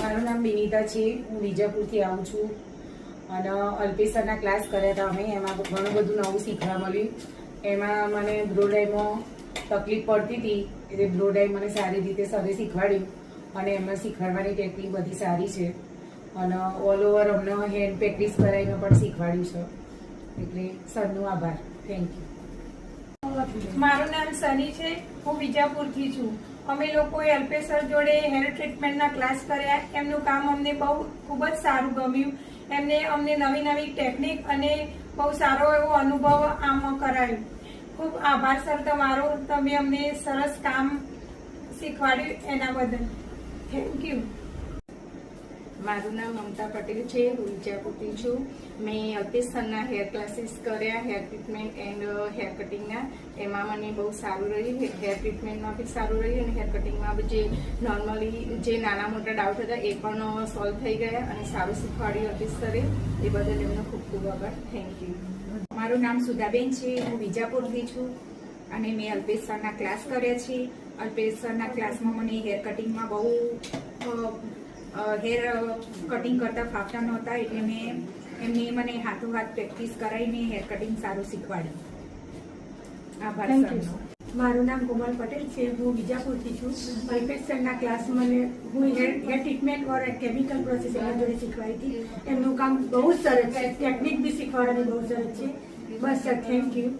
મારું નામ વિનીતા છે. હું વિજાપુરથી આવું છું અને અલ્પેશ સરના ક્લાસ કર્યા હતા અમે. એમાં ઘણું બધું નવું શીખવા મળ્યું. એમાં મને બ્રોડાઈમાં તકલીફ પડતી હતી એટલે બ્રોડાઈ મને સારી રીતે સરે શીખવાડ્યું અને એમને શીખવાડવાની ટેકનિક બધી સારી છે અને ઓલ ઓવર અમને હેન્ડ પ્રેક્ટિસ કરાવીને પણ શીખવાડ્યું છે. એટલે સરનો આભાર. Thank you. મારું નામ સની છે. હું વિજાપુરથી છું. અમે લોકોએ અલ્પેશ સર જોડે હેર ટ્રીટમેન્ટના ક્લાસ કર્યા. એમનું કામ અમને ખૂબ જ સારું ગમ્યું. એમને અમને નવી નવી ટેકનિક અને બહુ સારો એવો અનુભવ આમાં કરાયો. ખૂબ આભાર સર તમારો. તમે અમને સરસ કામ શીખવાડ્યું એના બદલ થેન્ક યુ. મારું નામ મમતા પટેલ છે. હું વિજાપુરથી છું. મેં અલ્પેશ સરના હેર ક્લાસીસ કર્યા, હેર ટ્રીટમેન્ટ એન્ડ હેર કટિંગના. એમાં મને બહુ સારું રહ્યું. હેર ટ્રીટમેન્ટમાં બી સારું રહ્યું અને હેર કટિંગમાં બી જે નોર્મલી જે નાના મોટા ડાઉટ હતા એ પણ સોલ્વ થઈ ગયા અને સારું શીખવાડ્યું અલ્પેશ સરે. એ બદલ એમનો ખૂબ ખૂબ આભાર. Thank you. મારું નામ સુધાબેન છે. હું વિજાપુરથી છું અને મેં અલ્પેશ સરના ક્લાસ કર્યા છે. અલ્પેશ સરના ક્લાસમાં મને હેર કટિંગમાં બહુ હેર કટિંગ કરતા ફાવતા નહોતા એટલે મેં એમને મને હાથોહાથ પ્રેક્ટિસ કરાવીને હેર કટિંગ સારું શીખવાડ્યું. આભાર સરનો. મારું નામ કોમલ પટેલ છે. હું વિજાપુરથી છું. અલ્પેશ સરના ક્લાસ મને હું હેર ટ્રીટમેન્ટ ઓર કેમિકલ પ્રોસેસ એના જોડે શીખવાડી હતી. એમનું કામ બહુ સરસ છે. ટેકનિક બી શીખવાડવાની બહુ સરસ છે. બસ સર થેન્ક યુ.